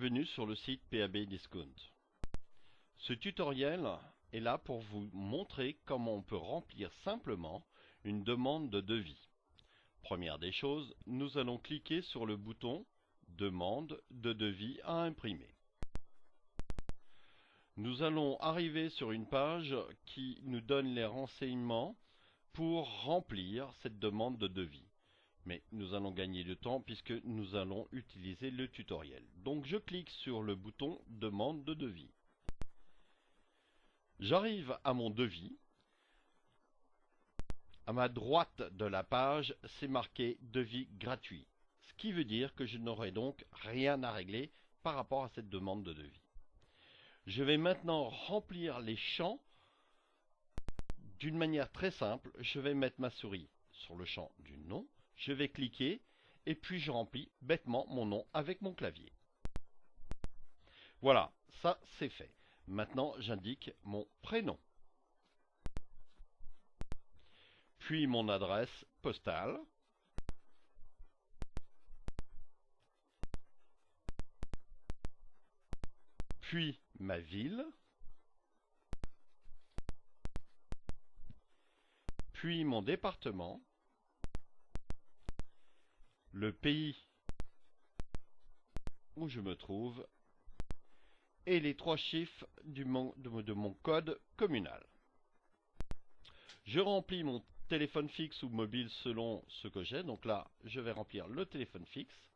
bienvenue sur le site PAB Discount. Ce tutoriel est là pour vous montrer comment on peut remplir simplement une demande de devis. Première des choses, nous allons cliquer sur le bouton Demande de devis à imprimer. Nous allons arriver sur une page qui nous donne les renseignements pour remplir cette demande de devis. Mais nous allons gagner du temps puisque nous allons utiliser le tutoriel. Donc je clique sur le bouton Demande de devis. J'arrive à mon devis. À ma droite de la page, c'est marqué Devis gratuit. Ce qui veut dire que je n'aurai donc rien à régler par rapport à cette demande de devis. Je vais maintenant remplir les champs d'une manière très simple. Je vais mettre ma souris sur le champ du nom. Je vais cliquer et puis je remplis bêtement mon nom avec mon clavier. Voilà, ça c'est fait. Maintenant j'indique mon prénom. Puis mon adresse postale. Puis ma ville. Puis mon département. Le pays où je me trouve et les 3 chiffres de mon code communal. Je remplis mon téléphone fixe ou mobile selon ce que j'ai. Donc là, je vais remplir le téléphone fixe,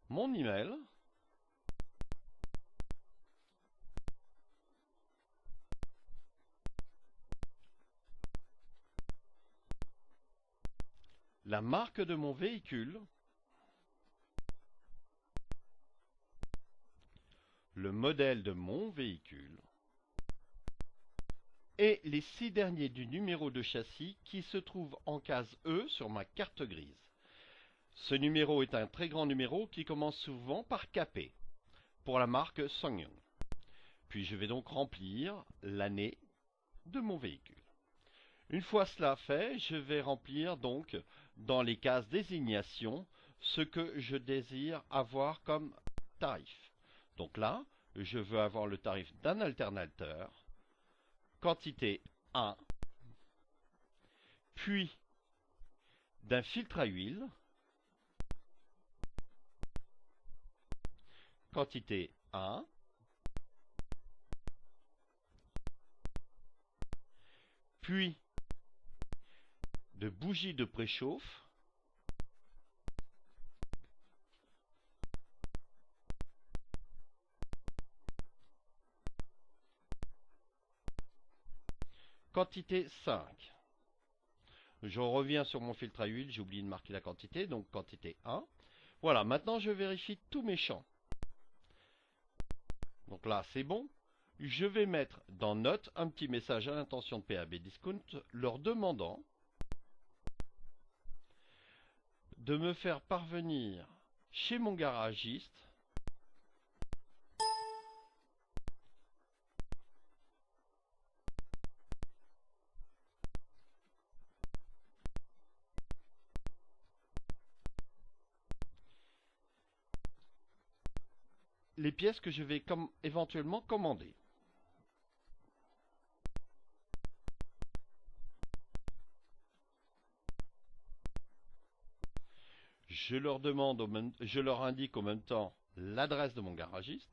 mon email, la marque de mon véhicule, le modèle de mon véhicule et les 6 derniers du numéro de châssis qui se trouve en case E sur ma carte grise. Ce numéro est un très grand numéro qui commence souvent par KP pour la marque SsangYong. Puis je vais donc remplir l'année de mon véhicule. Une fois cela fait, je vais remplir donc dans les cases désignation ce que je désire avoir comme tarif. Donc là, je veux avoir le tarif d'un alternateur, quantité 1, puis d'un filtre à huile, quantité 1, puis de bougies de préchauffe, quantité 5. Je reviens sur mon filtre à huile, j'ai oublié de marquer la quantité, donc quantité 1. Voilà, maintenant je vérifie tous mes champs. Donc là, c'est bon. Je vais mettre dans Notes un petit message à l'intention de PAB Discount leur demandant de me faire parvenir chez mon garagiste les pièces que je vais éventuellement commander. Je leur indique au même temps l'adresse de mon garagiste.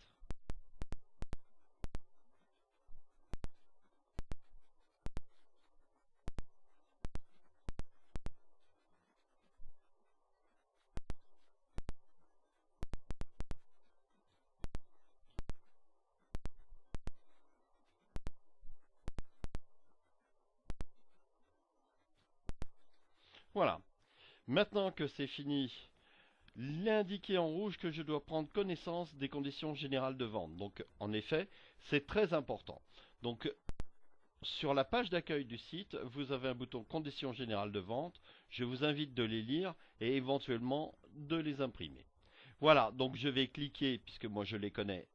Voilà. Maintenant que c'est fini, l'indiquer en rouge que je dois prendre connaissance des conditions générales de vente. Donc, en effet, c'est très important. Donc, sur la page d'accueil du site, vous avez un bouton Conditions générales de vente. Je vous invite de les lire et éventuellement de les imprimer. Voilà, donc je vais cliquer, puisque moi je les connais,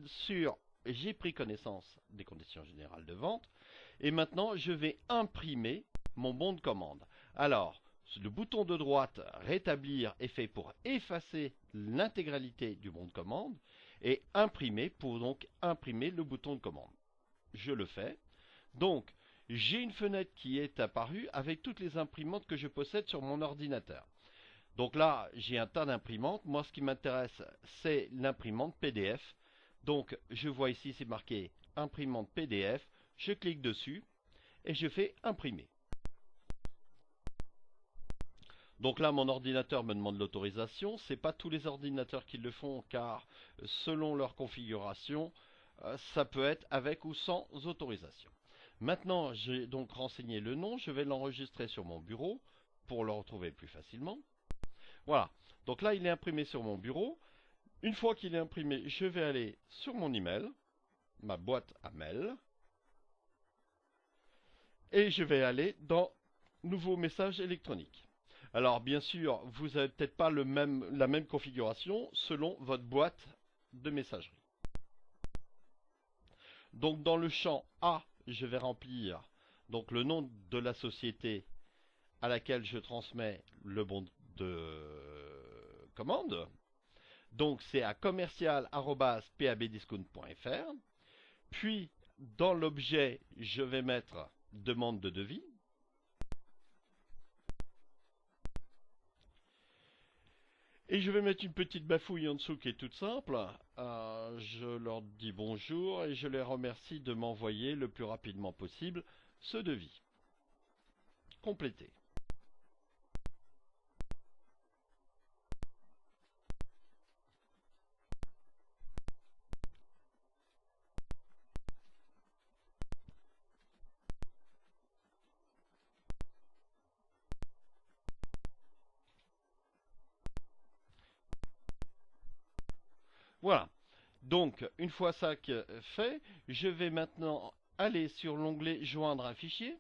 sur J'ai pris connaissance des conditions générales de vente. Et maintenant, je vais imprimer mon bon de commande. Alors, Le bouton de droite rétablir est fait pour effacer l'intégralité du bon de commande et imprimer pour donc imprimer le bouton de commande. Je le fais. Donc j'ai une fenêtre qui est apparue avec toutes les imprimantes que je possède sur mon ordinateur. Donc là j'ai un tas d'imprimantes. Moi ce qui m'intéresse c'est l'imprimante PDF. Donc je vois ici c'est marqué imprimante PDF. Je clique dessus et je fais imprimer. Donc là, mon ordinateur me demande l'autorisation. Ce n'est pas tous les ordinateurs qui le font, car selon leur configuration, ça peut être avec ou sans autorisation. Maintenant, j'ai donc renseigné le nom. Je vais l'enregistrer sur mon bureau pour le retrouver plus facilement. Voilà. Donc là, il est imprimé sur mon bureau. Une fois qu'il est imprimé, je vais aller sur mon email, ma boîte à mail, et je vais aller dans Nouveau message électronique. Alors bien sûr, vous n'avez peut-être pas la même configuration selon votre boîte de messagerie. Donc dans le champ A, je vais remplir donc le nom de la société à laquelle je transmets le bon de commande. Donc c'est à commercial@pabdiscount.fr. Puis dans l'objet, je vais mettre demande de devis. Et je vais mettre une petite bafouille en dessous qui est toute simple. Je leur dis bonjour et je les remercie de m'envoyer le plus rapidement possible ce devis. Complété. Voilà. Donc, une fois ça fait, je vais maintenant aller sur l'onglet Joindre un fichier,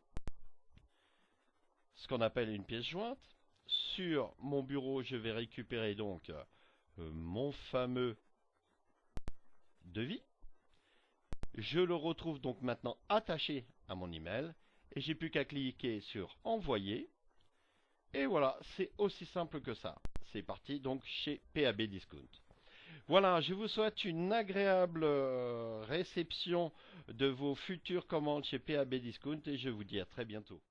ce qu'on appelle une pièce jointe. Sur mon bureau, je vais récupérer donc mon fameux devis. Je le retrouve donc maintenant attaché à mon email et j'ai plus qu'à cliquer sur Envoyer. Et voilà, c'est aussi simple que ça. C'est parti donc chez PAB Discount. Voilà, je vous souhaite une agréable réception de vos futures commandes chez PAB Discount et je vous dis à très bientôt.